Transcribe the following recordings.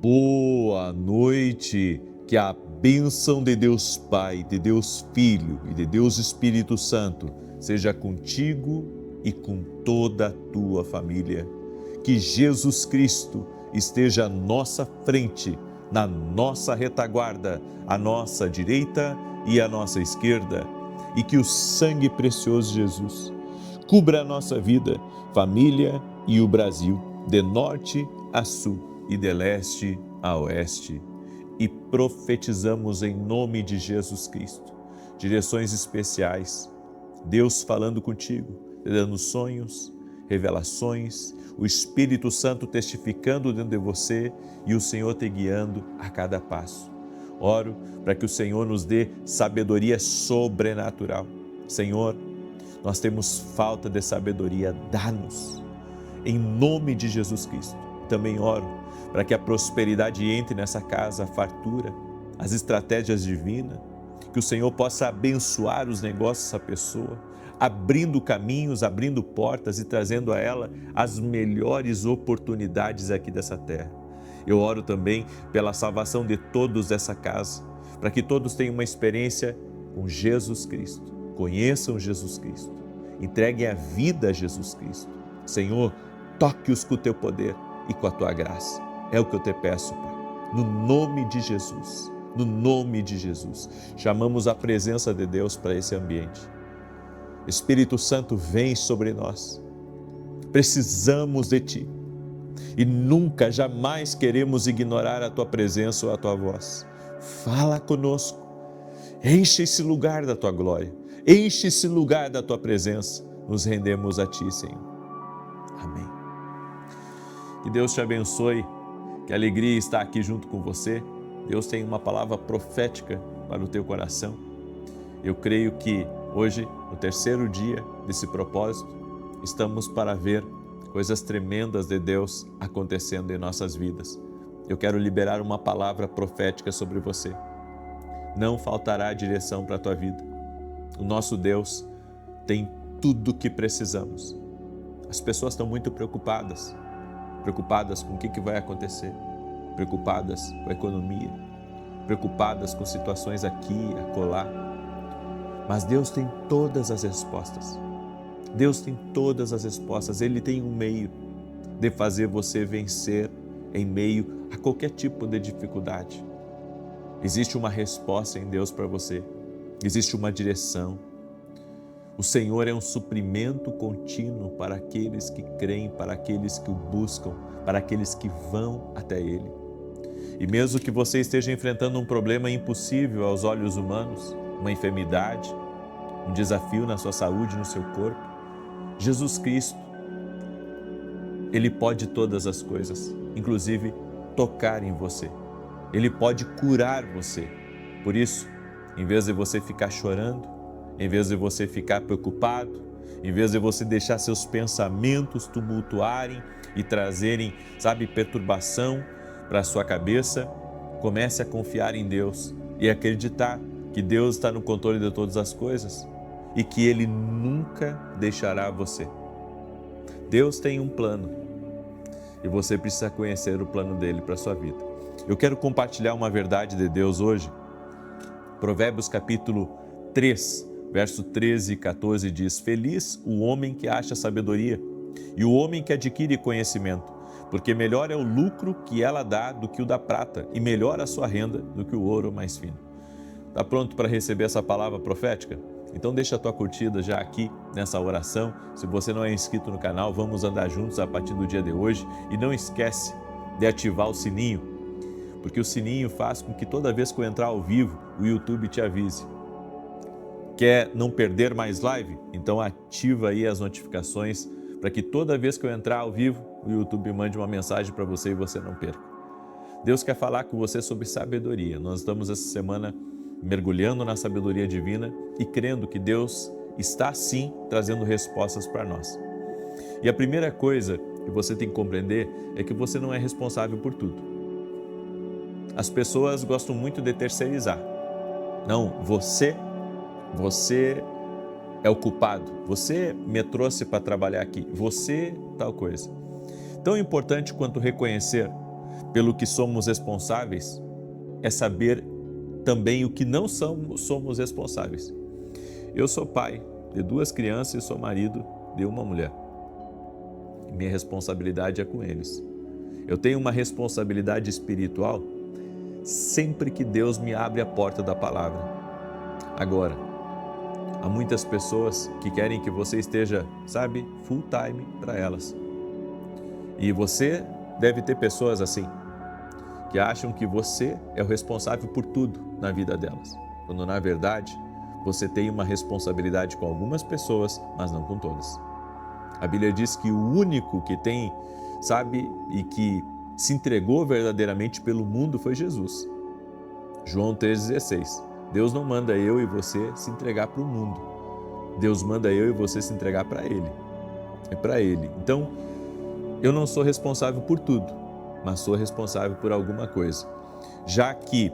Boa noite, que a bênção de Deus Pai, de Deus Filho e de Deus Espírito Santo seja contigo e com toda a tua família. Que Jesus Cristo esteja à nossa frente, na nossa retaguarda, à nossa direita e à nossa esquerda, e que o sangue precioso de Jesus cubra a nossa vida, família e o Brasil, de norte a sul e de leste a oeste, e profetizamos em nome de Jesus Cristo, direções especiais, Deus falando contigo, te dando sonhos, revelações, o Espírito Santo testificando dentro de você e o Senhor te guiando a cada passo. Oro para que o Senhor nos dê sabedoria sobrenatural. Senhor, nós temos falta de sabedoria, dá-nos, em nome de Jesus Cristo. Também oro para que a prosperidade entre nessa casa, a fartura, as estratégias divinas, que o Senhor possa abençoar os negócios dessa pessoa, abrindo caminhos, abrindo portas e trazendo a ela as melhores oportunidades aqui dessa terra. Eu oro também pela salvação de todos dessa casa, para que todos tenham uma experiência com Jesus Cristo, conheçam Jesus Cristo, entreguem a vida a Jesus Cristo. Senhor, toque-os com o teu poder e com a tua graça. É o que eu te peço, Pai. No nome de Jesus, no nome de Jesus, chamamos a presença de Deus para esse ambiente. Espírito Santo, vem sobre nós. Precisamos de Ti e nunca, jamais queremos ignorar a Tua presença ou a Tua voz. Fala conosco, enche esse lugar da Tua glória, enche esse lugar da Tua presença. Nos rendemos a Ti, Senhor. Amém. Que Deus te abençoe, que alegria estar aqui junto com você. Deus tem uma palavra profética para o teu coração. Eu creio que hoje, no terceiro dia desse propósito, estamos para ver coisas tremendas de Deus acontecendo em nossas vidas. Eu quero liberar uma palavra profética sobre você. Não faltará direção para a tua vida. O nosso Deus tem tudo o que precisamos. As pessoas estão muito preocupadas com o que vai acontecer, preocupadas com a economia, preocupadas com situações aqui, acolá. Mas Deus tem todas as respostas. Deus tem todas as respostas. Ele tem um meio de fazer você vencer em meio a qualquer tipo de dificuldade. Existe uma resposta em Deus para você. Existe uma direção. O Senhor é um suprimento contínuo para aqueles que creem, para aqueles que o buscam, para aqueles que vão até Ele. E mesmo que você esteja enfrentando um problema impossível aos olhos humanos, uma enfermidade, um desafio na sua saúde, no seu corpo, Jesus Cristo, Ele pode todas as coisas, inclusive tocar em você. Ele pode curar você. Por isso, em vez de você ficar chorando, em vez de você ficar preocupado, em vez de você deixar seus pensamentos tumultuarem e trazerem, perturbação para a sua cabeça, comece a confiar em Deus e acreditar que Deus está no controle de todas as coisas e que Ele nunca deixará você. Deus tem um plano e você precisa conhecer o plano dele para a sua vida. Eu quero compartilhar uma verdade de Deus hoje. Provérbios capítulo 3, verso 13 e 14 diz: Feliz o homem que acha sabedoria e o homem que adquire conhecimento, porque melhor é o lucro que ela dá do que o da prata, e melhor a sua renda do que o ouro mais fino. Está pronto para receber essa palavra profética? Então deixa a tua curtida já aqui nessa oração. Se você não é inscrito no canal, vamos andar juntos a partir do dia de hoje. E não esquece de ativar o sininho, porque o sininho faz com que toda vez que eu entrar ao vivo, o YouTube te avise. Quer não perder mais live? Então ativa aí as notificações para que toda vez que eu entrar ao vivo, o YouTube mande uma mensagem para você e você não perca. Deus quer falar com você sobre sabedoria. Nós estamos essa semana mergulhando na sabedoria divina e crendo que Deus está sim trazendo respostas para nós. E a primeira coisa que você tem que compreender é que você não é responsável por tudo. As pessoas gostam muito de terceirizar. Não, você é o culpado, você me trouxe para trabalhar aqui, você tal coisa. Tão importante quanto reconhecer pelo que somos responsáveis, é saber também o que não somos responsáveis. Eu sou pai de 2 crianças e sou marido de uma mulher. Minha responsabilidade é com eles. Eu tenho uma responsabilidade espiritual sempre que Deus me abre a porta da palavra. Agora, há muitas pessoas que querem que você esteja, full time para elas. E você deve ter pessoas assim, que acham que você é o responsável por tudo na vida delas, quando na verdade você tem uma responsabilidade com algumas pessoas, mas não com todas. A Bíblia diz que o único que tem, e que se entregou verdadeiramente pelo mundo foi Jesus. João 3,16. Deus não manda eu e você se entregar para o mundo. Deus manda eu e você se entregar para Ele. É para Ele. Então, eu não sou responsável por tudo, mas sou responsável por alguma coisa. Já que,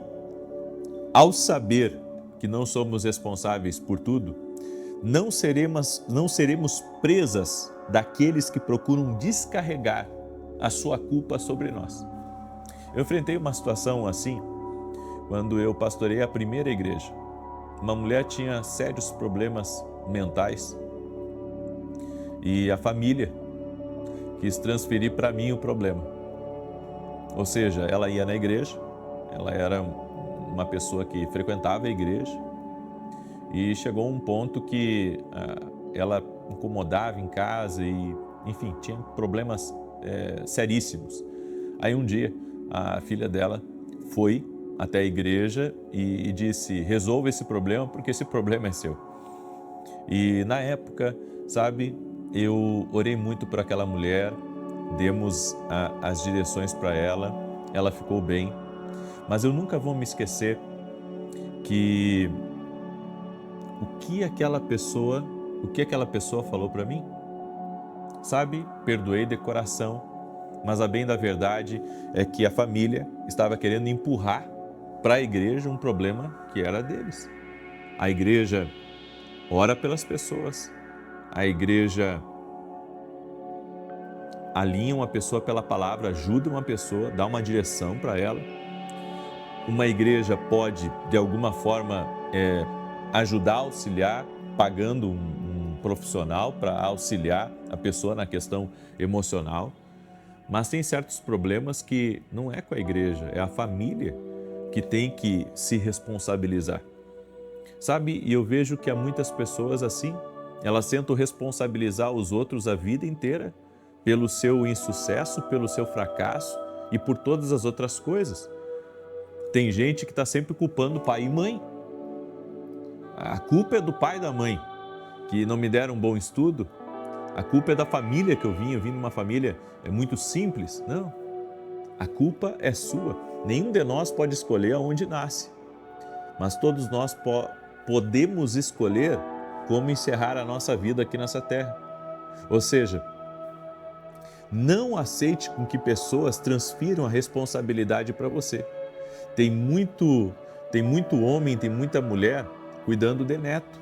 ao saber que não somos responsáveis por tudo, não seremos presas daqueles que procuram descarregar a sua culpa sobre nós. Eu enfrentei uma situação assim quando eu pastorei a primeira igreja. Uma mulher tinha sérios problemas mentais e a família quis transferir para mim o problema. Ou seja, ela ia na igreja, ela era uma pessoa que frequentava a igreja e chegou um ponto que ela incomodava em casa e, enfim, tinha problemas seríssimos. Aí um dia a filha dela foi até a igreja e disse: resolva esse problema porque esse problema é seu. E na época, eu orei muito por aquela mulher, demos as direções para ela, ela ficou bem, mas eu nunca vou me esquecer que o que aquela pessoa falou para mim? Perdoei de coração, mas a bem da verdade é que a família estava querendo empurrar para a igreja um problema que era deles. A igreja ora pelas pessoas, a igreja alinha uma pessoa pela palavra, ajuda uma pessoa, dá uma direção para ela. Uma igreja pode, de alguma forma, ajudar, auxiliar, pagando um profissional para auxiliar a pessoa na questão emocional. Mas tem certos problemas que não é com a igreja, é a família que tem que se responsabilizar. E eu vejo que há muitas pessoas assim, elas tentam responsabilizar os outros a vida inteira pelo seu insucesso, pelo seu fracasso e por todas as outras coisas. Tem gente que está sempre culpando pai e mãe. A culpa é do pai e da mãe, que não me deram um bom estudo. A culpa é da família que eu vim de uma família muito simples. Não, a culpa é sua. Nenhum de nós pode escolher aonde nasce, mas todos nós podemos escolher como encerrar a nossa vida aqui nessa terra. Ou seja, não aceite com que pessoas transfiram a responsabilidade para você. Tem muito homem, tem muita mulher cuidando de neto,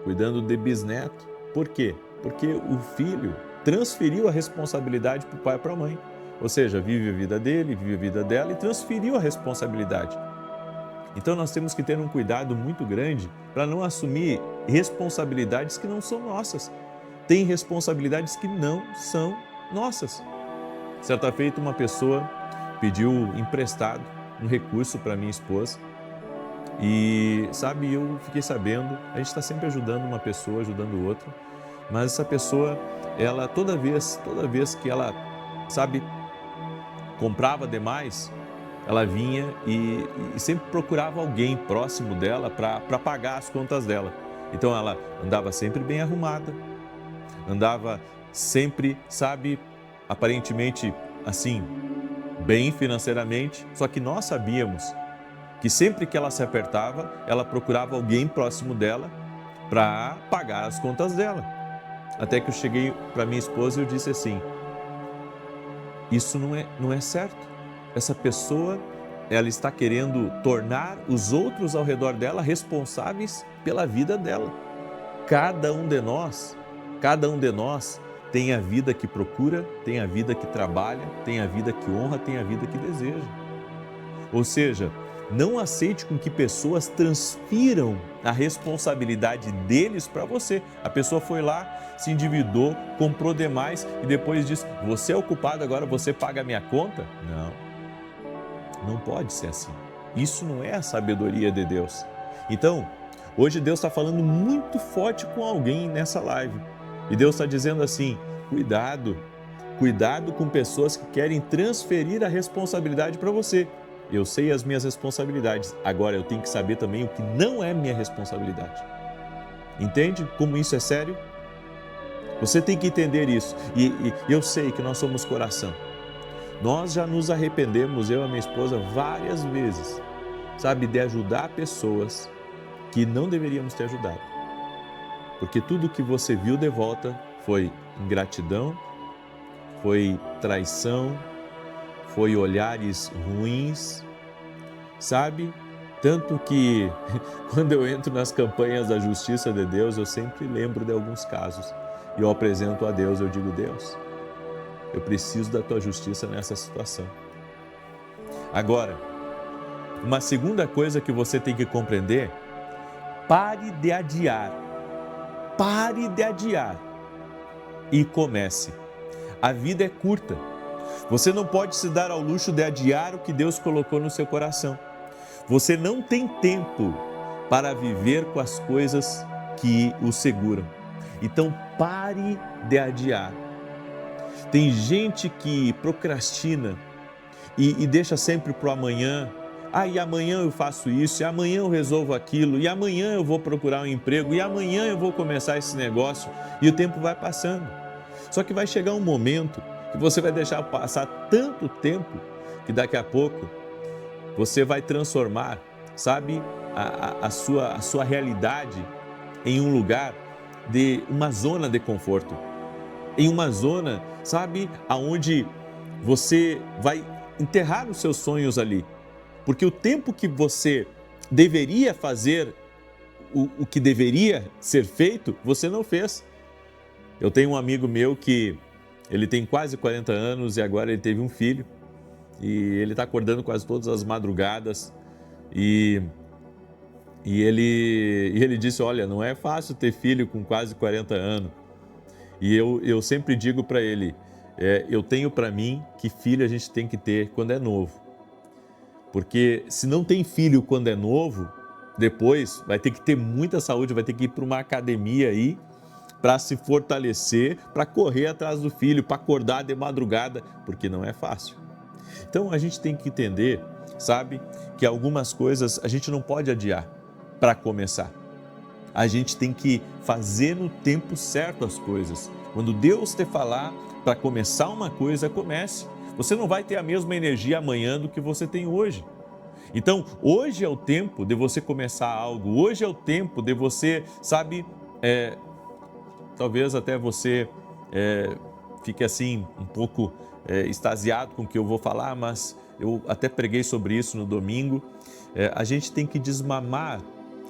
cuidando de bisneto. Por quê? Porque o filho transferiu a responsabilidade para o pai e para a mãe. Ou seja, vive a vida dele, vive a vida dela e transferiu a responsabilidade. Então nós temos que ter um cuidado muito grande para não assumir responsabilidades que não são nossas. Tem responsabilidades que não são nossas. Certa feita, uma pessoa pediu emprestado um recurso para minha esposa e, eu fiquei sabendo, a gente está sempre ajudando uma pessoa, ajudando outra, mas essa pessoa, ela toda vez que ela, comprava demais, ela vinha e sempre procurava alguém próximo dela para pagar as contas dela. Então ela andava sempre bem arrumada, andava sempre, aparentemente assim, bem financeiramente, só que nós sabíamos que sempre que ela se apertava, ela procurava alguém próximo dela para pagar as contas dela. Até que eu cheguei para minha esposa e eu disse assim: isso não é certo. Essa pessoa, ela está querendo tornar os outros ao redor dela responsáveis pela vida dela. Cada um de nós tem a vida que procura, tem a vida que trabalha, tem a vida que honra, tem a vida que deseja. Ou seja, não aceite com que pessoas transfiram a responsabilidade deles para você. A pessoa foi lá, se endividou, comprou demais e depois diz: você é o culpado, agora você paga a minha conta? Não pode ser assim. Isso não é a sabedoria de Deus. Então, hoje Deus está falando muito forte com alguém nessa live. E Deus está dizendo assim: cuidado com pessoas que querem transferir a responsabilidade para você. Eu sei as minhas responsabilidades, agora eu tenho que saber também o que não é minha responsabilidade. Entende como isso é sério? Você tem que entender isso. E eu sei que nós somos coração. Nós já nos arrependemos, eu e a minha esposa, várias vezes, sabe, de ajudar pessoas que não deveríamos ter ajudado. Porque tudo que você viu de volta foi ingratidão, foi traição, foi olhares ruins, sabe? Tanto que quando eu entro nas campanhas da justiça de Deus, eu sempre lembro de alguns casos. E eu apresento a Deus, eu digo: Deus, eu preciso da tua justiça nessa situação. Agora, uma segunda coisa que você tem que compreender: pare de adiar e comece. A vida é curta. Você não pode se dar ao luxo de adiar o que Deus colocou no seu coração. Você não tem tempo para viver com as coisas que o seguram. Então pare de adiar. Tem gente que procrastina e deixa sempre para o amanhã. E amanhã eu faço isso, e amanhã eu resolvo aquilo, e amanhã eu vou procurar um emprego, e amanhã eu vou começar esse negócio. E o tempo vai passando. Só que vai chegar um momento que você vai deixar passar tanto tempo que daqui a pouco você vai transformar, sabe, a sua realidade em um lugar de uma zona de conforto, em uma zona, sabe, aonde você vai enterrar os seus sonhos ali, porque o tempo que você deveria fazer o que deveria ser feito, você não fez. Eu tenho um amigo meu que ele tem quase 40 anos e agora ele teve um filho e ele está acordando quase todas as madrugadas e ele disse: olha, não é fácil ter filho com quase 40 anos. E eu sempre digo para ele, eu tenho para mim que filho a gente tem que ter quando é novo. Porque se não tem filho quando é novo, depois vai ter que ter muita saúde, vai ter que ir para uma academia aí, para se fortalecer, para correr atrás do filho, para acordar de madrugada, porque não é fácil. Então a gente tem que entender, sabe, que algumas coisas a gente não pode adiar para começar. A gente tem que fazer no tempo certo as coisas. Quando Deus te falar para começar uma coisa, comece. Você não vai ter a mesma energia amanhã do que você tem hoje. Então, hoje é o tempo de você começar algo, hoje é o tempo de você, sabe, talvez até você fique assim um pouco extasiado com o que eu vou falar, mas eu até preguei sobre isso no domingo. A gente tem que desmamar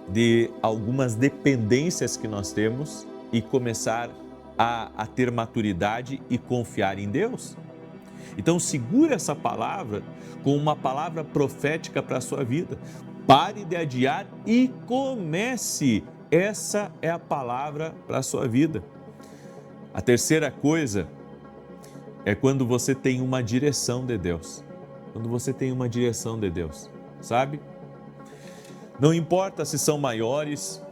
de algumas dependências que nós temos e começar a ter maturidade e confiar em Deus. Então segure essa palavra com uma palavra profética para a sua vida. Pare de adiar e comece. Essa é a palavra para a sua vida. A terceira coisa é quando você tem uma direção de Deus. Quando você tem uma direção de Deus, sabe? Não importa se são maiores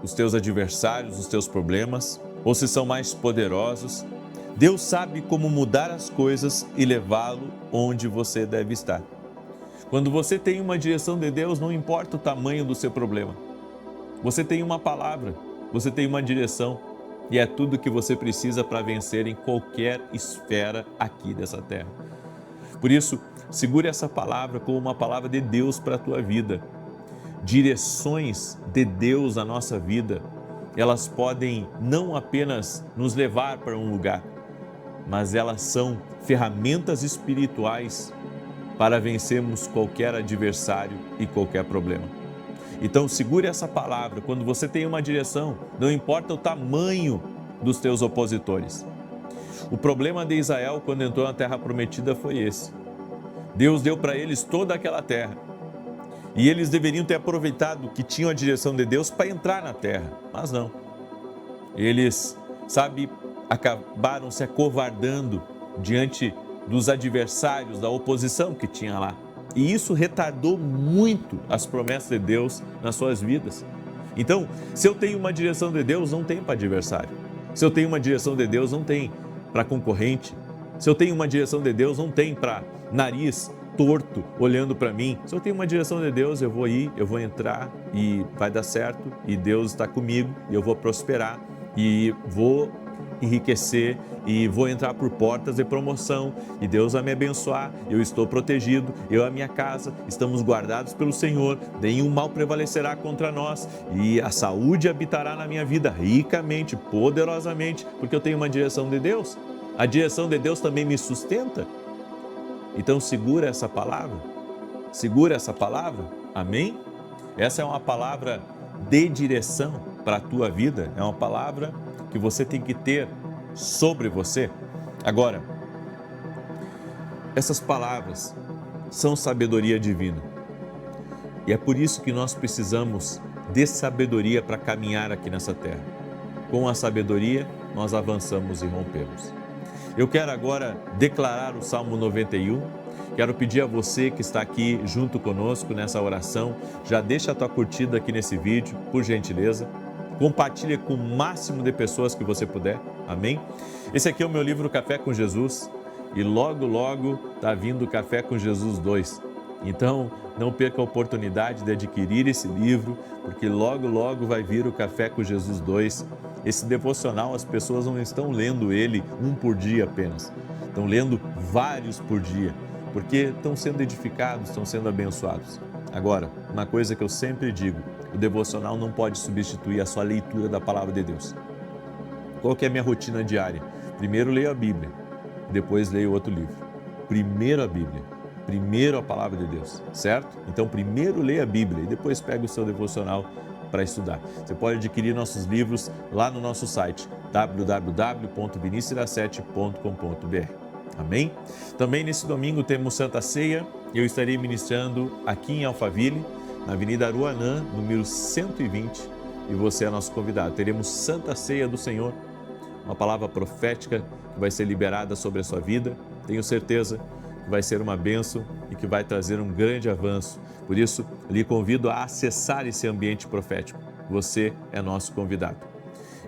os teus adversários, os teus problemas, ou se são mais poderosos, Deus sabe como mudar as coisas e levá-lo onde você deve estar. Quando você tem uma direção de Deus, não importa o tamanho do seu problema. Você tem uma palavra, você tem uma direção e é tudo que você precisa para vencer em qualquer esfera aqui dessa terra. Por isso, segure essa palavra como uma palavra de Deus para a tua vida. Direções de Deus na nossa vida, elas podem não apenas nos levar para um lugar, mas elas são ferramentas espirituais para vencermos qualquer adversário e qualquer problema. Então segure essa palavra, quando você tem uma direção, não importa o tamanho dos teus opositores. O problema de Israel quando entrou na terra prometida foi esse. Deus deu para eles toda aquela terra. E eles deveriam ter aproveitado que tinham a direção de Deus para entrar na terra, mas não. Eles, acabaram se acovardando diante dos adversários, da oposição que tinha lá. E isso retardou muito as promessas de Deus nas suas vidas. Então, se eu tenho uma direção de Deus, não tem para adversário. Se eu tenho uma direção de Deus, não tem para concorrente. Se eu tenho uma direção de Deus, não tem para nariz torto olhando para mim. Se eu tenho uma direção de Deus, eu vou ir, eu vou entrar e vai dar certo e Deus está comigo e eu vou prosperar e vou enriquecer e vou entrar por portas de promoção e Deus vai me abençoar, eu estou protegido, eu e a minha casa estamos guardados pelo Senhor, nenhum mal prevalecerá contra nós e a saúde habitará na minha vida ricamente, poderosamente, porque eu tenho uma direção de Deus. A direção de Deus também me sustenta. Então segura essa palavra, amém? Essa é uma palavra de direção para a tua vida, é uma palavra que você tem que ter sobre você. Agora, essas palavras são sabedoria divina e é por isso que nós precisamos de sabedoria para caminhar aqui nessa terra. Com a sabedoria, nós avançamos e rompemos. Eu quero agora declarar o Salmo 91, quero pedir a você que está aqui junto conosco nessa oração, já deixa a tua curtida aqui nesse vídeo, por gentileza, compartilha com o máximo de pessoas que você puder, amém? Esse aqui é o meu livro Café com Jesus e logo, logo está vindo o Café com Jesus 2. Então, não perca a oportunidade de adquirir esse livro, porque logo, logo vai vir o Café com Jesus 2. Esse devocional, as pessoas não estão lendo ele um por dia apenas, estão lendo vários por dia, porque estão sendo edificados, estão sendo abençoados. Agora, uma coisa que eu sempre digo, o devocional não pode substituir a sua leitura da Palavra de Deus. Qual que é a minha rotina diária? Primeiro leio a Bíblia, depois leio outro livro. Primeiro a Bíblia, primeiro a Palavra de Deus, certo? Então primeiro leia a Bíblia e depois pega o seu devocional para estudar. Você pode adquirir nossos livros lá no nosso site www.vinicius7.com.br. Amém? Também nesse domingo temos Santa Ceia. Eu estarei ministrando aqui em Alphaville, na Avenida Aruanã, número 120, e você é nosso convidado. Teremos Santa Ceia do Senhor, uma palavra profética que vai ser liberada sobre a sua vida. Tenho certeza que vai ser uma bênção e que vai trazer um grande avanço. Por isso, lhe convido a acessar esse ambiente profético. Você é nosso convidado.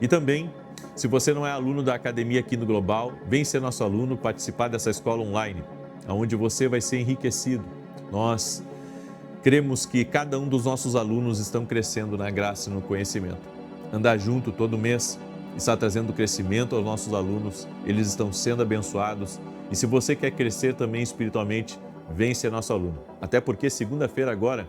E também, se você não é aluno da Academia aqui no Global, vem ser nosso aluno, participar dessa escola online, onde você vai ser enriquecido. Nós cremos que cada um dos nossos alunos estão crescendo na graça e no conhecimento. Andar junto todo mês está trazendo crescimento aos nossos alunos, eles estão sendo abençoados. E se você quer crescer também espiritualmente, vem ser nosso aluno. Até porque segunda-feira agora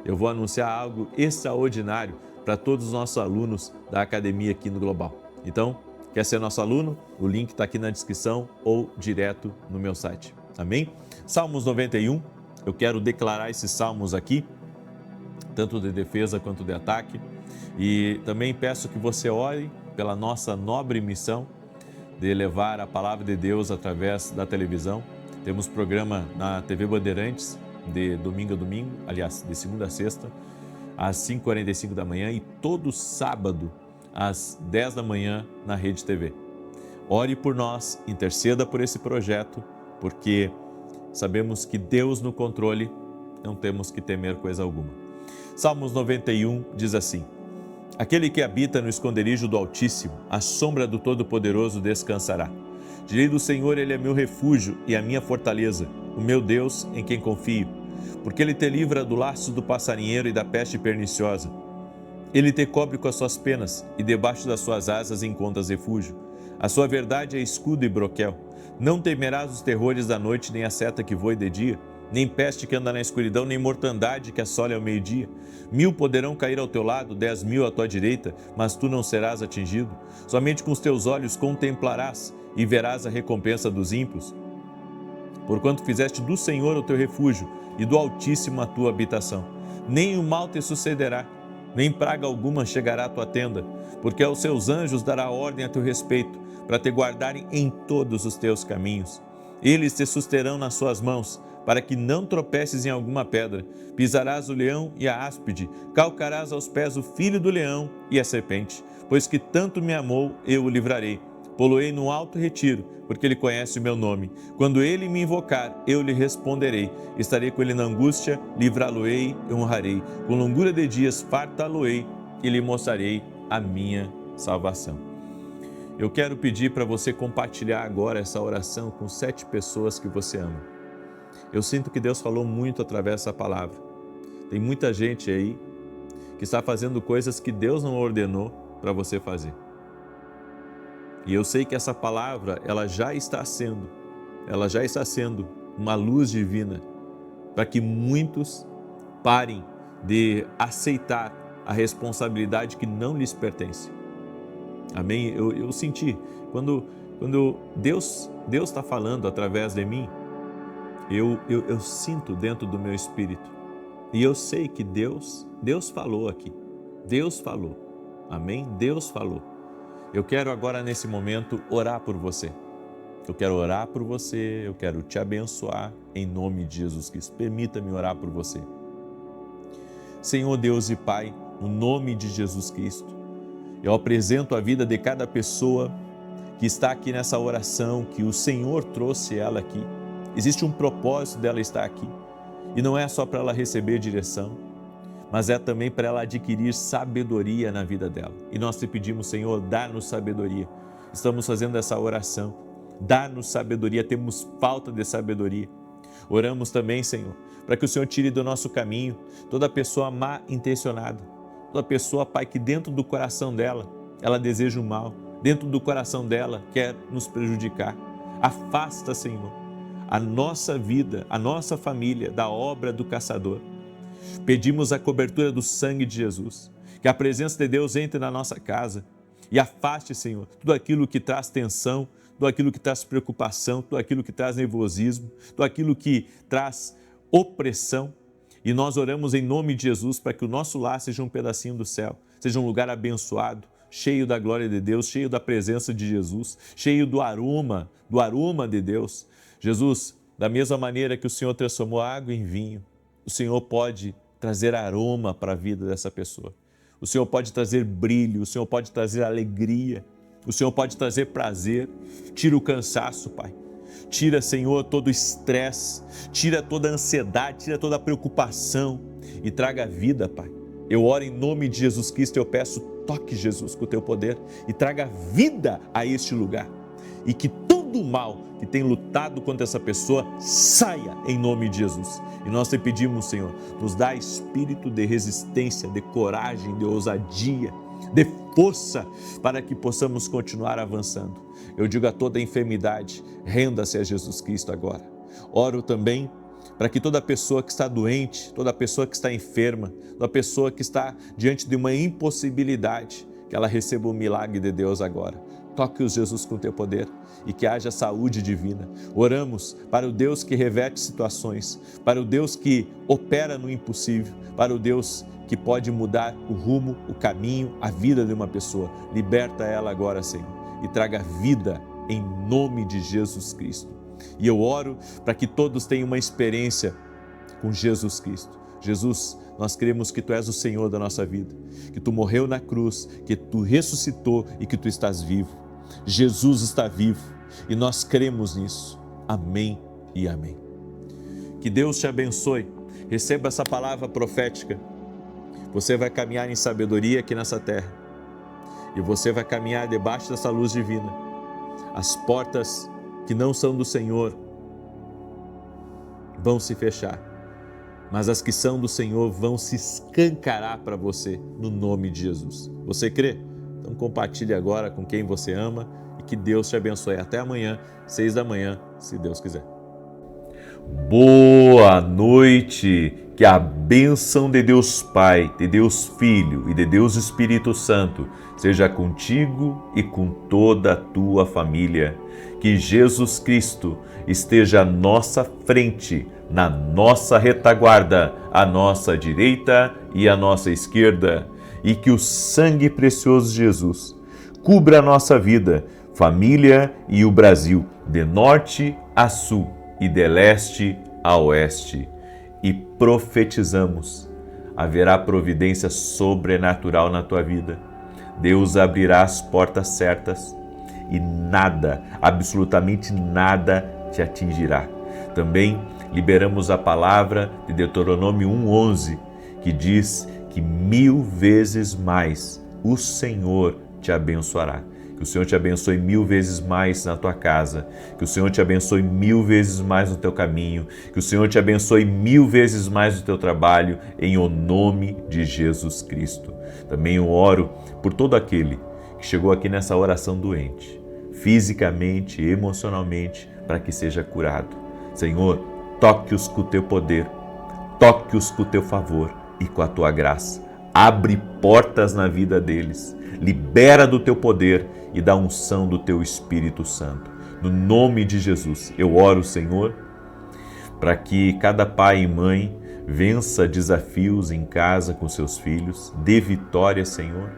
eu vou anunciar algo extraordinário para todos os nossos alunos da Academia aqui no Global. Então, quer ser nosso aluno? O link está aqui na descrição ou direto no meu site. Amém? Salmos 91, eu quero declarar esses salmos aqui, tanto de defesa quanto de ataque. E também peço que você ore pela nossa nobre missão de levar a palavra de Deus através da televisão. Temos programa na TV Bandeirantes, de domingo a domingo, aliás, de segunda a sexta, às 5h45 da manhã e todo sábado, às 10 da manhã, na Rede TV. Ore por nós, interceda por esse projeto, porque sabemos que Deus no controle, não temos que temer coisa alguma. Salmos 91 diz assim: Aquele que habita no esconderijo do Altíssimo, à sombra do Todo-Poderoso descansará. Direi do Senhor, Ele é meu refúgio e a minha fortaleza, o meu Deus em quem confio. Porque Ele te livra do laço do passarinheiro e da peste perniciosa. Ele te cobre com as suas penas e debaixo das suas asas encontras refúgio. A sua verdade é escudo e broquel. Não temerás os terrores da noite, nem a seta que voe de dia, nem peste que anda na escuridão, nem mortandade que assole ao meio-dia. 1000 poderão cair ao teu lado, 10.000 à tua direita, mas tu não serás atingido. Somente com os teus olhos contemplarás e verás a recompensa dos ímpios. Porquanto fizeste do Senhor o teu refúgio e do Altíssimo a tua habitação. Nem o mal te sucederá, nem praga alguma chegará à tua tenda, porque aos seus anjos dará ordem a teu respeito, para te guardarem em todos os teus caminhos. Eles te susterão nas suas mãos, para que não tropeces em alguma pedra. Pisarás o leão e a áspide, calcarás aos pés o filho do leão e a serpente. Pois que tanto me amou, eu o livrarei. Poloei no alto retiro, porque ele conhece o meu nome. Quando ele me invocar, eu lhe responderei. Estarei com ele na angústia, livrá-lo-ei e honrarei. Com longura de dias fartá-lo-ei e lhe mostrarei a minha salvação. Eu quero pedir para você compartilhar agora essa oração com 7 pessoas que você ama. Eu sinto que Deus falou muito através dessa palavra. Tem muita gente aí que está fazendo coisas que Deus não ordenou para você fazer. E eu sei que essa palavra, ela já está sendo uma luz divina para que muitos parem de aceitar a responsabilidade que não lhes pertence. Amém? Eu senti, quando Deus está falando através de mim, eu sinto dentro do meu espírito. E eu sei que Deus falou aqui. Deus falou. Amém? Deus falou. Eu quero agora, nesse momento, orar por você. Eu quero orar por você, eu quero te abençoar em nome de Jesus Cristo. Permita-me orar por você. Senhor Deus e Pai, no nome de Jesus Cristo, eu apresento a vida de cada pessoa que está aqui nessa oração, que o Senhor trouxe ela aqui. Existe um propósito dela estar aqui. E não é só para ela receber direção, mas é também para ela adquirir sabedoria na vida dela. E nós te pedimos, Senhor, dá-nos sabedoria. Estamos fazendo essa oração. Dá-nos sabedoria, temos falta de sabedoria. Oramos também, Senhor, para que o Senhor tire do nosso caminho toda pessoa má intencionada, toda pessoa, Pai, que dentro do coração dela, ela deseja o mal, dentro do coração dela quer nos prejudicar. Afasta, Senhor, a nossa vida, a nossa família da obra do caçador. Pedimos a cobertura do sangue de Jesus, que a presença de Deus entre na nossa casa e afaste, Senhor, tudo aquilo que traz tensão, tudo aquilo que traz preocupação, tudo aquilo que traz nervosismo, tudo aquilo que traz opressão. E nós oramos em nome de Jesus para que o nosso lar seja um pedacinho do céu, seja um lugar abençoado, cheio da glória de Deus, cheio da presença de Jesus, cheio do aroma de Deus. Jesus, da mesma maneira que o Senhor transformou a água em vinho, o Senhor pode trazer aroma para a vida dessa pessoa. O Senhor pode trazer brilho, o Senhor pode trazer alegria, o Senhor pode trazer prazer. Tira o cansaço, Pai. Tira, Senhor, todo o estresse, tira toda a ansiedade, tira toda a preocupação e traga vida, Pai. Eu oro em nome de Jesus Cristo, eu peço, toque Jesus com o teu poder e traga vida a este lugar. E que todo o mal que tem lutado contra essa pessoa saia em nome de Jesus. E nós te pedimos, Senhor, nos dá espírito de resistência, de coragem, de ousadia, de força para que possamos continuar avançando. Eu digo a toda enfermidade, renda-se a Jesus Cristo agora. Oro também para que toda pessoa que está doente, toda pessoa que está enferma, toda pessoa que está diante de uma impossibilidade, que ela receba o milagre de Deus agora. Toque-os, Jesus, com o teu poder e que haja saúde divina. Oramos para o Deus que reverte situações, para o Deus que opera no impossível, para o Deus que pode mudar o rumo, o caminho, a vida de uma pessoa. Liberta ela agora, Senhor, e traga vida em nome de Jesus Cristo. E eu oro para que todos tenham uma experiência com Jesus Cristo. Jesus, nós cremos que Tu és o Senhor da nossa vida, que Tu morreu na cruz, que Tu ressuscitou e que Tu estás vivo. Jesus está vivo e nós cremos nisso. Amém e amém. Que Deus te abençoe. Receba essa palavra profética. Você vai caminhar em sabedoria aqui nessa terra e você vai caminhar debaixo dessa luz divina. As portas que não são do Senhor vão se fechar, mas as que são do Senhor vão se escancarar para você, no nome de Jesus. Você crê? Então compartilhe agora com quem você ama e que Deus te abençoe. Até amanhã, 6 da manhã, se Deus quiser. Boa noite! Que a bênção de Deus Pai, de Deus Filho e de Deus Espírito Santo seja contigo e com toda a tua família. Que Jesus Cristo esteja à nossa frente, na nossa retaguarda, à nossa direita e à nossa esquerda. e que o sangue precioso de Jesus cubra a nossa vida, família e o Brasil, de norte a sul e de leste a oeste. E profetizamos: haverá providência sobrenatural na tua vida. Deus abrirá as portas certas e nada, absolutamente nada, te atingirá. Também liberamos a palavra de Deuteronômio 1:11, que diz que 1000 vezes mais o Senhor te abençoará. Que o Senhor te abençoe 1000 vezes mais na tua casa, que o Senhor te abençoe 1000 vezes mais no teu caminho, que o Senhor te abençoe 1000 vezes mais no teu trabalho, em o nome de Jesus Cristo. Também eu oro por todo aquele que chegou aqui nessa oração doente, fisicamente, emocionalmente, para que seja curado. Senhor, toque-os com o teu poder, toque-os com o teu favor e com a tua graça. Abre portas na vida deles, libera do teu poder e da unção do teu Espírito Santo. No nome de Jesus, eu oro, Senhor, para que cada pai e mãe vença desafios em casa com seus filhos, dê vitória, Senhor,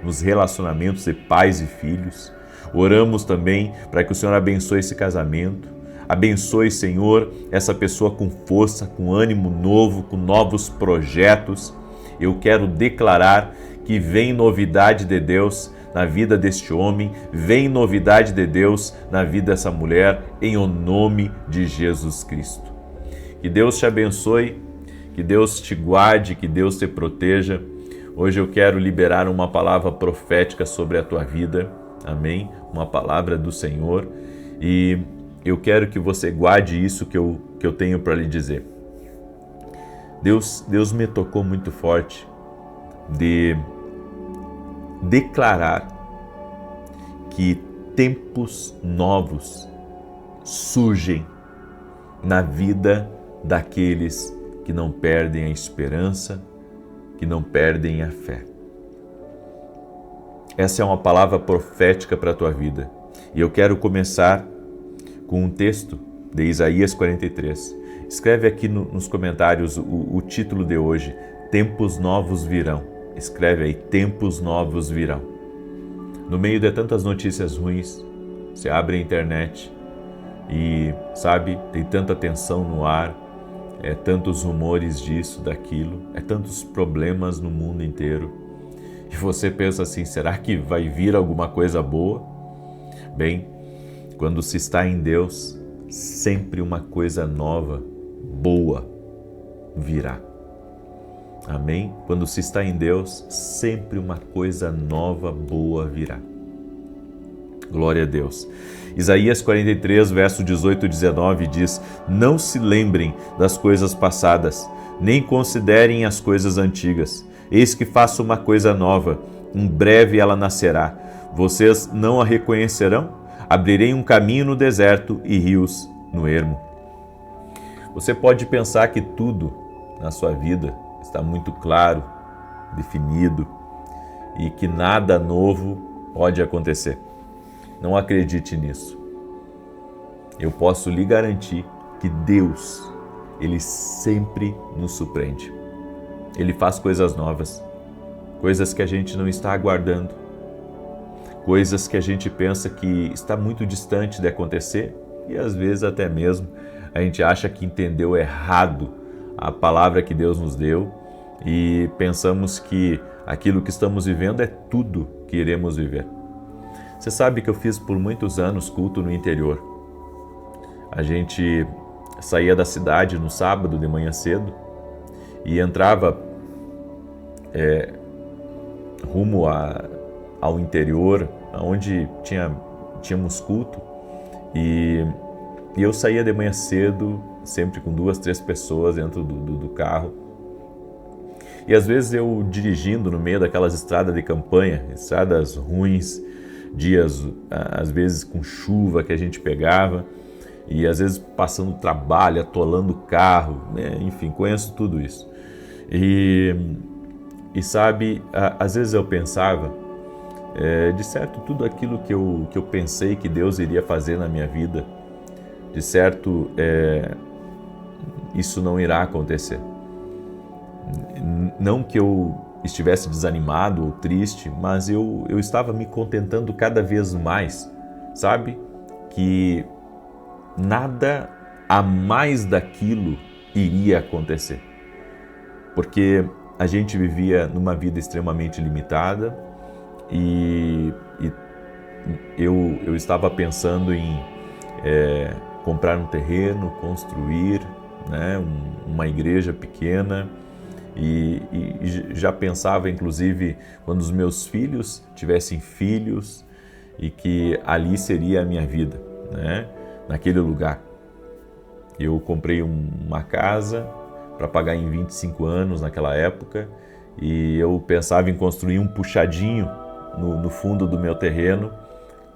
nos relacionamentos de pais e filhos. Oramos também para que o Senhor abençoe esse casamento. Abençoe, Senhor, essa pessoa com força, com ânimo novo, com novos projetos. Eu quero declarar que vem novidade de Deus na vida deste homem, vem novidade de Deus na vida dessa mulher, em o nome de Jesus Cristo. Que Deus te abençoe, que Deus te guarde, que Deus te proteja. Hoje eu quero liberar uma palavra profética sobre a tua vida, amém? Uma palavra do Senhor, e eu quero que você guarde isso que eu tenho para lhe dizer. Deus me tocou muito forte de declarar que tempos novos surgem na vida daqueles que não perdem a esperança, que não perdem a fé. Essa é uma palavra profética para a tua vida. E eu quero começar com um texto de Isaías 43. Escreve aqui nos comentários o título de hoje: Tempos Novos Virão. Escreve aí: Tempos Novos Virão. No meio de tantas notícias ruins, você abre a internet e, sabe, tem tanta tensão no ar, tantos rumores disso, daquilo, tantos problemas no mundo inteiro. E você pensa assim: será que vai vir alguma coisa boa? Bem, quando se está em Deus, sempre uma coisa nova, boa, virá. Amém? Quando se está em Deus, sempre uma coisa nova, boa virá. Glória a Deus. Isaías 43, verso 18 e 19 diz: Não se lembrem das coisas passadas, nem considerem as coisas antigas. Eis que faço uma coisa nova, em breve ela nascerá. Vocês não a reconhecerão? Abrirei um caminho no deserto e rios no ermo. Você pode pensar que tudo na sua vida está muito claro, definido, e que nada novo pode acontecer. Não acredite nisso. Eu posso lhe garantir que Deus, Ele sempre nos surpreende. Ele faz coisas novas, coisas que a gente não está aguardando, coisas que a gente pensa que está muito distante de acontecer e às vezes até mesmo a gente acha que entendeu errado a palavra que Deus nos deu e pensamos que aquilo que estamos vivendo é tudo que iremos viver. Você sabe que eu fiz por muitos anos culto no interior. A gente saía da cidade no sábado de manhã cedo e entrava rumo ao interior, onde tínhamos culto, e eu saía de manhã cedo, sempre com 2, 3 pessoas dentro do carro, e às vezes eu dirigindo no meio daquelas estradas de campanha, estradas ruins, dias às vezes com chuva que a gente pegava, e às vezes passando trabalho, atolando o carro, né? Enfim, conheço tudo isso. E sabe, às vezes eu pensava, de certo, tudo aquilo que eu pensei que Deus iria fazer na minha vida, de certo, isso não irá acontecer. Não que eu estivesse desanimado ou triste, mas eu estava me contentando cada vez mais, sabe? Que nada a mais daquilo iria acontecer. Porque a gente vivia numa vida extremamente limitada e eu estava pensando em comprar um terreno, construir, né, uma igreja pequena e já pensava inclusive quando os meus filhos tivessem filhos e que ali seria a minha vida, né, naquele lugar. Eu comprei uma casa para pagar em 25 anos naquela época e eu pensava em construir um puxadinho no fundo do meu terreno,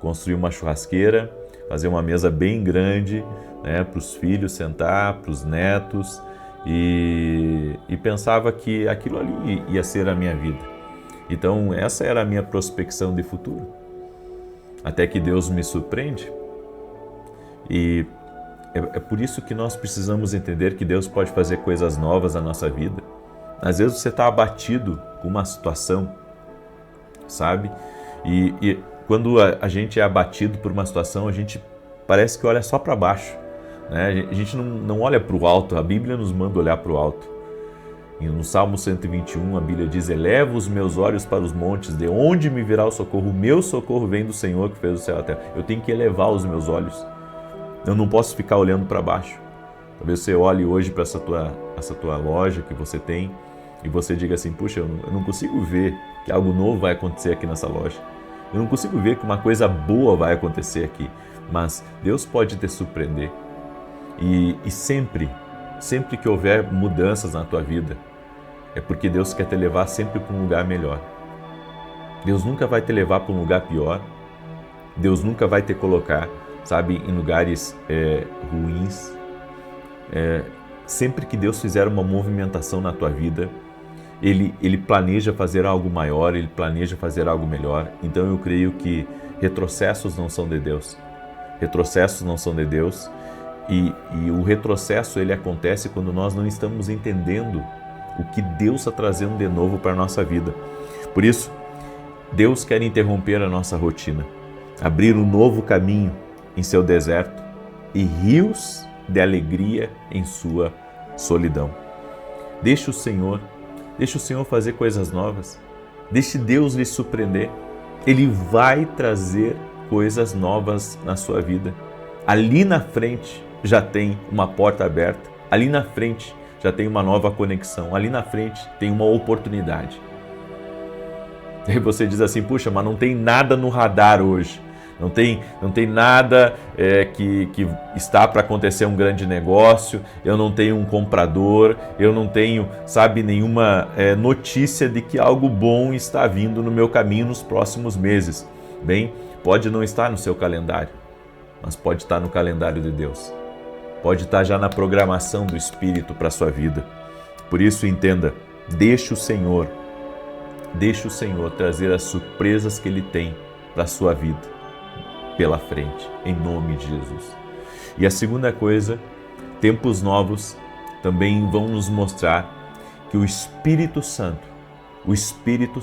construir uma churrasqueira, fazer uma mesa bem grande, né, para os filhos sentar, para os netos, e pensava que aquilo ali ia ser a minha vida. Então essa era a minha prospecção de futuro. Até que Deus me surpreende. E é por isso que nós precisamos entender que Deus pode fazer coisas novas na nossa vida. Às vezes você está abatido com uma situação, sabe? E quando a gente é abatido por uma situação, a gente parece que olha só para baixo, né? A gente não olha para o alto, a Bíblia nos manda olhar para o alto. E no Salmo 121, a Bíblia diz: eleva os meus olhos para os montes, de onde me virá o socorro? O meu socorro vem do Senhor que fez o céu e a terra. Eu tenho que elevar os meus olhos. Eu não posso ficar olhando para baixo. Talvez você olhe hoje para essa tua loja que você tem e você diga assim: puxa, eu não consigo ver que algo novo vai acontecer aqui nessa loja. Eu não consigo ver que uma coisa boa vai acontecer aqui. Mas Deus pode te surpreender. E sempre que houver mudanças na tua vida, é porque Deus quer te levar sempre para um lugar melhor. Deus nunca vai te levar para um lugar pior. Deus nunca vai te colocar, sabe, em lugares ruins. Sempre que Deus fizer uma movimentação na tua vida, Ele planeja fazer algo maior, Ele planeja fazer algo melhor. Então eu creio que retrocessos não são de Deus. Retrocessos não são de Deus. E o retrocesso ele acontece quando nós não estamos entendendo o que Deus está trazendo de novo para a nossa vida. Por isso, Deus quer interromper a nossa rotina, abrir um novo caminho em seu deserto e rios de alegria em sua solidão. Deixe o Senhor fazer coisas novas. Deixe Deus lhe surpreender. Ele vai trazer coisas novas na sua vida. Ali na frente já tem uma porta aberta. Ali na frente já tem uma nova conexão. Ali na frente tem uma oportunidade. E aí você diz assim: puxa, mas não tem nada no radar hoje. Não tem nada que está para acontecer um grande negócio, eu não tenho um comprador, eu não tenho, sabe, nenhuma notícia de que algo bom está vindo no meu caminho nos próximos meses. Bem, pode não estar no seu calendário, mas pode estar no calendário de Deus. Pode estar já na programação do Espírito para a sua vida. Por isso, entenda, deixe o Senhor trazer as surpresas que Ele tem para a sua vida pela frente, em nome de Jesus. E a segunda coisa, tempos novos também vão nos mostrar que o Espírito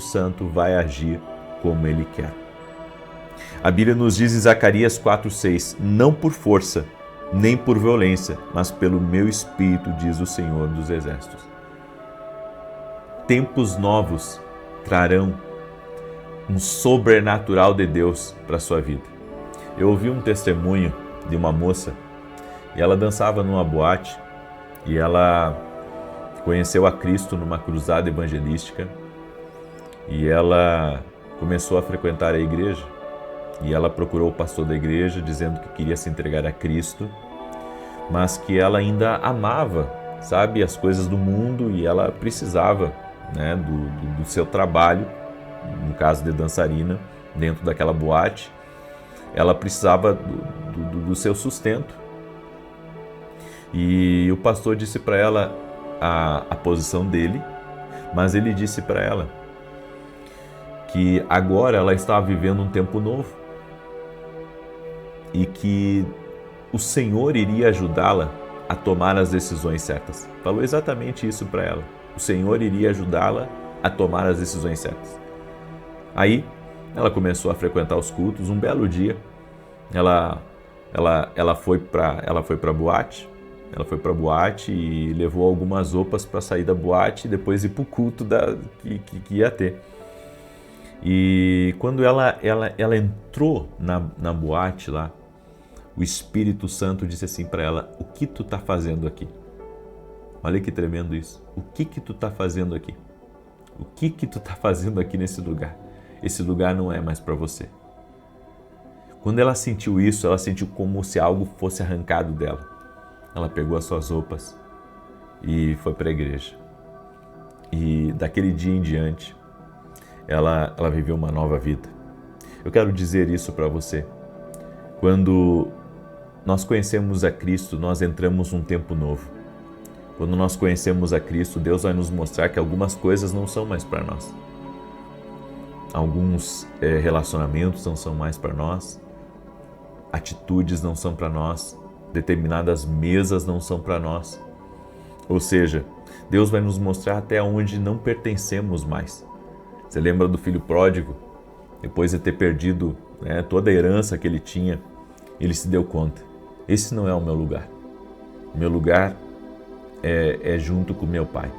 Santo vai agir como Ele quer. A Bíblia nos diz em Zacarias 4:6, não por força, nem por violência, mas pelo meu Espírito, diz o Senhor dos Exércitos. Tempos novos trarão um sobrenatural de Deus para a sua vida. Eu ouvi um testemunho de uma moça e ela dançava numa boate e ela conheceu a Cristo numa cruzada evangelística e ela começou a frequentar a igreja e ela procurou o pastor da igreja dizendo que queria se entregar a Cristo, mas que ela ainda amava, sabe, as coisas do mundo e ela precisava, né, do seu trabalho, no caso de dançarina, dentro daquela boate. Ela precisava do seu sustento. E o pastor disse para ela a posição dele, mas ele disse para ela que agora ela estava vivendo um tempo novo e que o Senhor iria ajudá-la a tomar as decisões certas. Falou exatamente isso para ela. O Senhor iria ajudá-la a tomar as decisões certas. Aí ela começou a frequentar os cultos. Um belo dia ela foi para boate. Ela foi para a boate e levou algumas roupas para sair da boate e depois ir para o culto que ia ter. E quando ela entrou na boate lá, o Espírito Santo disse assim para ela: o que tu está fazendo aqui? Olha que tremendo isso. O que tu está fazendo aqui? O que tu está fazendo aqui nesse lugar? Esse lugar não é mais para você. Quando ela sentiu isso, ela sentiu como se algo fosse arrancado dela. Ela pegou as suas roupas e foi para a igreja. E daquele dia em diante, ela viveu uma nova vida. Eu quero dizer isso para você. Quando nós conhecemos a Cristo, nós entramos num tempo novo. Quando nós conhecemos a Cristo, Deus vai nos mostrar que algumas coisas não são mais para nós. Alguns relacionamentos não são mais para nós. Atitudes não são para nós. Determinadas mesas não são para nós. Ou seja, Deus vai nos mostrar até onde não pertencemos mais. Você lembra do filho pródigo? Depois de ter perdido toda a herança que ele tinha, ele se deu conta: esse não é o meu lugar. O meu lugar é junto com meu pai.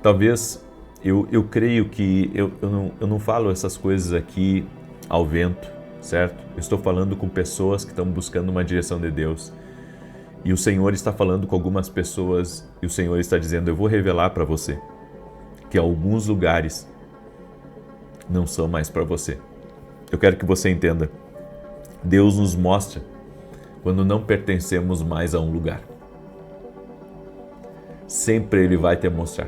Talvez, eu creio que eu não falo essas coisas aqui ao vento, certo? Eu estou falando com pessoas que estão buscando uma direção de Deus. E o Senhor está falando com algumas pessoas e o Senhor está dizendo: eu vou revelar para você que alguns lugares não são mais para você. Eu quero que você entenda. Deus nos mostra quando não pertencemos mais a um lugar. Sempre Ele vai te mostrar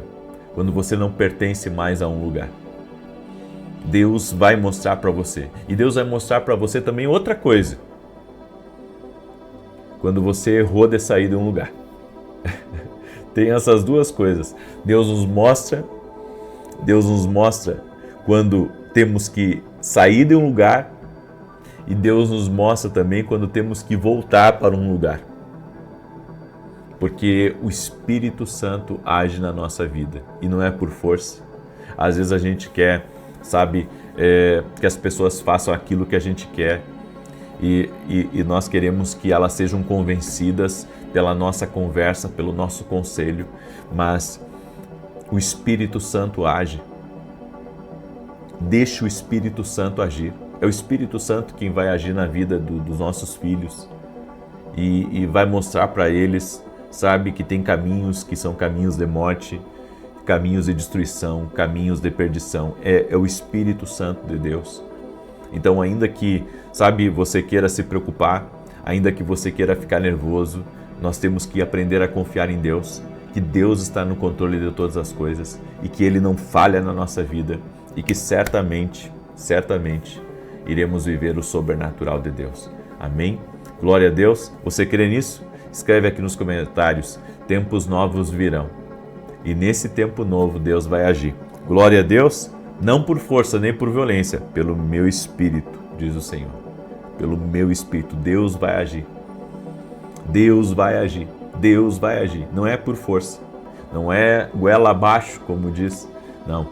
quando você não pertence mais a um lugar. Deus vai mostrar para você. E Deus vai mostrar para você também outra coisa. Quando você errou de sair de um lugar. Tem essas duas coisas. Deus nos mostra quando temos que sair de um lugar, e Deus nos mostra também quando temos que voltar para um lugar. Porque o Espírito Santo age na nossa vida e não é por força. Às vezes a gente quer, que as pessoas façam aquilo que a gente quer e nós queremos que elas sejam convencidas pela nossa conversa, pelo nosso conselho, mas o Espírito Santo age. Deixa o Espírito Santo agir. É o Espírito Santo quem vai agir na vida dos nossos filhos e vai mostrar para eles, que tem caminhos que são caminhos de morte, caminhos de destruição, caminhos de perdição. É o Espírito Santo de Deus. Então, ainda que, você queira se preocupar, ainda que você queira ficar nervoso, nós temos que aprender a confiar em Deus, que Deus está no controle de todas as coisas e que Ele não falha na nossa vida e que certamente iremos viver o sobrenatural de Deus. Amém? Glória a Deus. Você crê nisso? Escreve aqui nos comentários: tempos novos virão. E nesse tempo novo Deus vai agir. Glória a Deus, não por força nem por violência, pelo meu Espírito, diz o Senhor. Pelo meu Espírito, Deus vai agir. Deus vai agir. Deus vai agir. Não é por força. Não é goela abaixo, como diz. Não.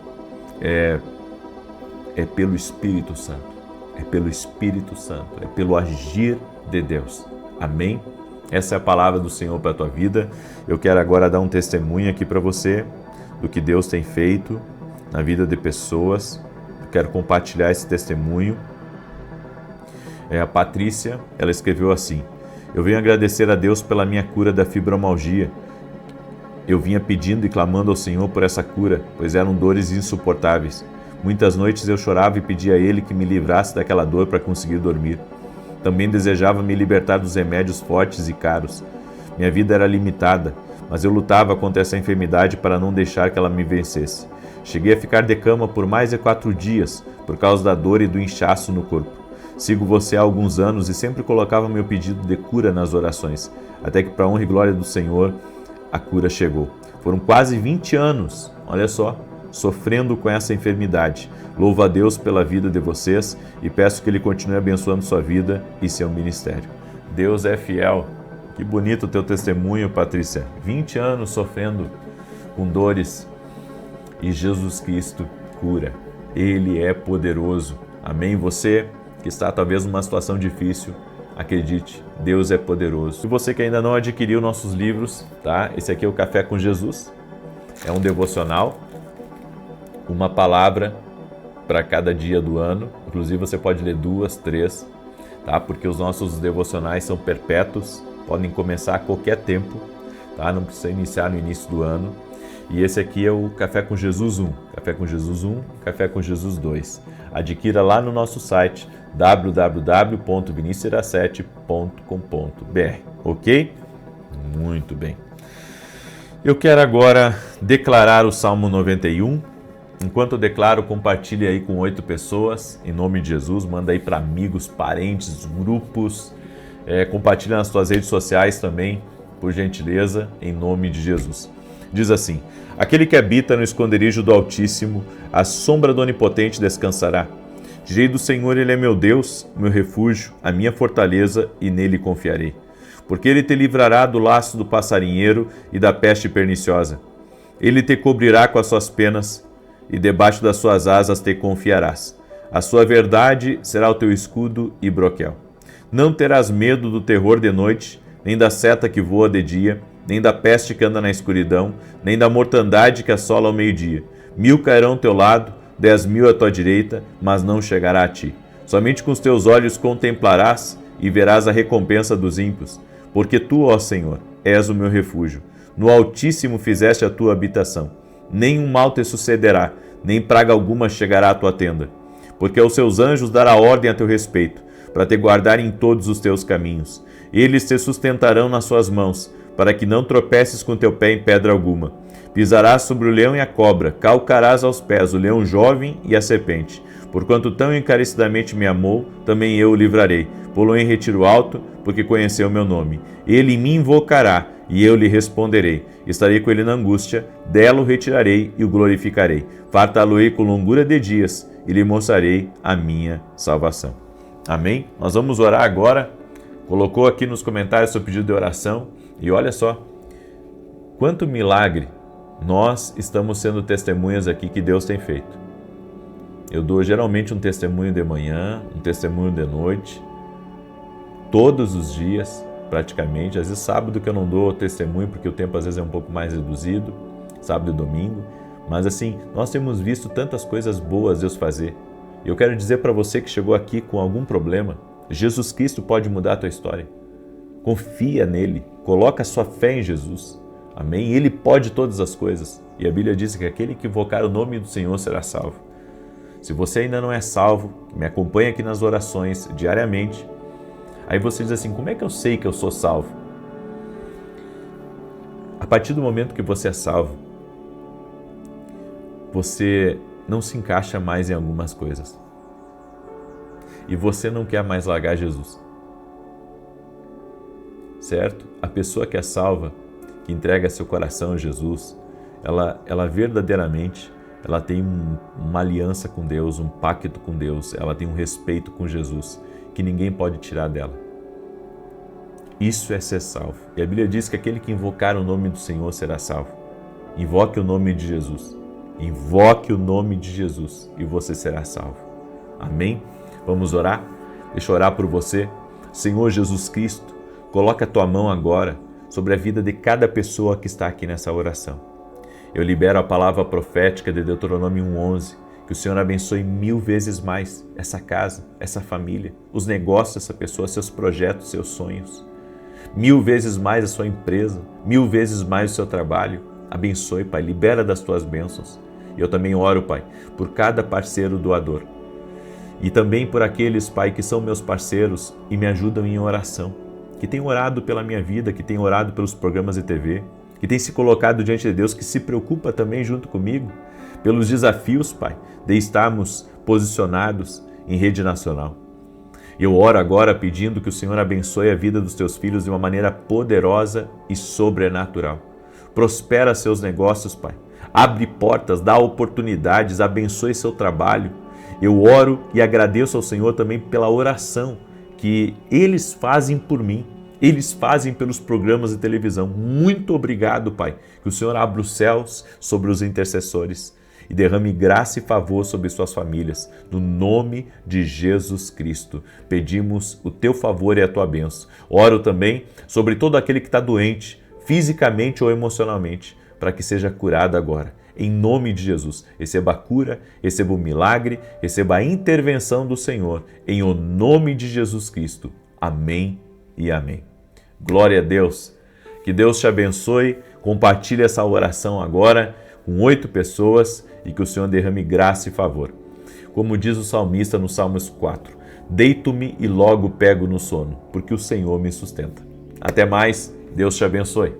É pelo Espírito Santo. É pelo Espírito Santo. É pelo agir de Deus. Amém? Essa é a palavra do Senhor para a tua vida. Eu quero agora dar um testemunho aqui para você do que Deus tem feito na vida de pessoas. Eu quero compartilhar esse testemunho. A Patrícia, ela escreveu assim: eu venho agradecer a Deus pela minha cura da fibromialgia. Eu vinha pedindo e clamando ao Senhor por essa cura, pois eram dores insuportáveis. Muitas noites eu chorava e pedia a Ele que me livrasse daquela dor para conseguir dormir. Também desejava me libertar dos remédios fortes e caros. Minha vida era limitada, mas eu lutava contra essa enfermidade para não deixar que ela me vencesse. Cheguei a ficar de cama por mais de 4 dias, por causa da dor e do inchaço no corpo. Sigo você há alguns anos e sempre colocava meu pedido de cura nas orações, até que, para a honra e glória do Senhor, a cura chegou. Foram quase 20 anos, olha só, sofrendo com essa enfermidade. Louvo a Deus pela vida de vocês e peço que Ele continue abençoando sua vida e seu ministério. Deus é fiel. Que bonito o teu testemunho, Patrícia. 20 anos sofrendo com dores e Jesus Cristo cura. Ele é poderoso. Amém? Você que está talvez numa situação difícil, acredite, Deus é poderoso. E você que ainda não adquiriu nossos livros, tá? Esse aqui é o Café com Jesus. É um devocional, uma palavra para cada dia do ano. Inclusive você pode ler 2, 3, tá? Porque os nossos devocionais são perpétuos, podem começar a qualquer tempo, tá? Não precisa iniciar no início do ano. E esse aqui é o Café com Jesus 1, Café com Jesus 1, Café com Jesus 2. Adquira lá no nosso site www.vinicius7.com.br, ok? Muito bem. Eu quero agora declarar o Salmo 91. Enquanto eu declaro, compartilhe aí com 8 pessoas, em nome de Jesus. Manda aí para amigos, parentes, grupos. Compartilha nas suas redes sociais também, por gentileza, em nome de Jesus. Diz assim: aquele que habita no esconderijo do Altíssimo, à sombra do Onipotente descansará. Direi do Senhor, Ele é meu Deus, meu refúgio, a minha fortaleza, e nele confiarei. Porque Ele te livrará do laço do passarinheiro e da peste perniciosa. Ele te cobrirá com as suas penas, e debaixo das suas asas te confiarás. A sua verdade será o teu escudo e broquel. Não terás medo do terror de noite, nem da seta que voa de dia, nem da peste que anda na escuridão, nem da mortandade que assola ao meio-dia. 1000 cairão ao teu lado, 10.000 à tua direita, mas não chegará a ti. Somente com os teus olhos contemplarás e verás a recompensa dos ímpios. Porque tu, ó Senhor, és o meu refúgio. No Altíssimo fizeste a tua habitação. Nenhum mal te sucederá, nem praga alguma chegará à tua tenda. Porque aos seus anjos dará ordem a teu respeito, para te guardar em todos os teus caminhos. Eles te sustentarão nas suas mãos, para que não tropeces com teu pé em pedra alguma. Pisarás sobre o leão e a cobra, calcarás aos pés o leão jovem e a serpente. Porquanto tão encarecidamente me amou, também eu o livrarei. Pô-lo em retiro alto, porque conheceu o meu nome. Ele me invocará, e eu lhe responderei. Estarei com ele na angústia, dela o retirarei e o glorificarei. Fartá-lo-ei com longura de dias, e lhe mostrarei a minha salvação. Amém? Nós vamos orar agora. Colocou aqui nos comentários seu pedido de oração. E olha só, quanto milagre nós estamos sendo testemunhas aqui que Deus tem feito. Eu dou geralmente um testemunho de manhã, um testemunho de noite, todos os dias, praticamente. Às vezes sábado que eu não dou testemunho, porque o tempo às vezes é um pouco mais reduzido, sábado e domingo. Mas assim, nós temos visto tantas coisas boas Deus fazer. E eu quero dizer para você que chegou aqui com algum problema, Jesus Cristo pode mudar a tua história. Confia nele, coloca a sua fé em Jesus. Amém? Ele pode todas as coisas. E a Bíblia diz que aquele que invocar o nome do Senhor será salvo. Se você ainda não é salvo, me acompanha aqui nas orações diariamente. Aí você diz assim, como é que eu sei que eu sou salvo? A partir do momento que você é salvo, você não se encaixa mais em algumas coisas. E você não quer mais largar Jesus. Certo? A pessoa que é salva, que entrega seu coração a Jesus, ela verdadeiramente, ela tem uma aliança com Deus, um pacto com Deus, ela tem um respeito com Jesus, que ninguém pode tirar dela. Isso é ser salvo. E a Bíblia diz que aquele que invocar o nome do Senhor será salvo. Invoque o nome de Jesus. Invoque o nome de Jesus e você será salvo. Amém? Vamos orar? Deixa eu orar por você. Senhor Jesus Cristo, coloca a tua mão agora sobre a vida de cada pessoa que está aqui nessa oração. Eu libero a palavra profética de Deuteronômio 1:11, que o Senhor abençoe 1000 vezes mais essa casa, essa família, os negócios dessa pessoa, seus projetos, seus sonhos. 1000 vezes mais a sua empresa, 1000 vezes mais o seu trabalho. Abençoe, Pai, libera das tuas bênçãos. E eu também oro, Pai, por cada parceiro doador. E também por aqueles, Pai, que são meus parceiros e me ajudam em oração, que têm orado pela minha vida, que têm orado pelos programas de TV, que têm se colocado diante de Deus, que se preocupa também junto comigo pelos desafios, Pai, de estarmos posicionados em rede nacional. Eu oro agora pedindo que o Senhor abençoe a vida dos teus filhos de uma maneira poderosa e sobrenatural. Prospera seus negócios, Pai. Abre portas, dá oportunidades, abençoe seu trabalho. Eu oro e agradeço ao Senhor também pela oração que eles fazem por mim. Eles fazem pelos programas de televisão. Muito obrigado, Pai. Que o Senhor abra os céus sobre os intercessores. e derrame graça e favor sobre suas famílias. No nome de Jesus Cristo, pedimos o teu favor e a tua bênção. Oro também sobre todo aquele que está doente, fisicamente ou emocionalmente, para que seja curado agora. Em nome de Jesus, receba a cura, receba o milagre, receba a intervenção do Senhor. Em o nome de Jesus Cristo. Amém e amém. Glória a Deus. Que Deus te abençoe. Compartilhe essa oração agora com 8 pessoas e que o Senhor derrame graça e favor. Como diz o salmista no Salmos 4, deito-me e logo pego no sono, porque o Senhor me sustenta. Até mais, Deus te abençoe.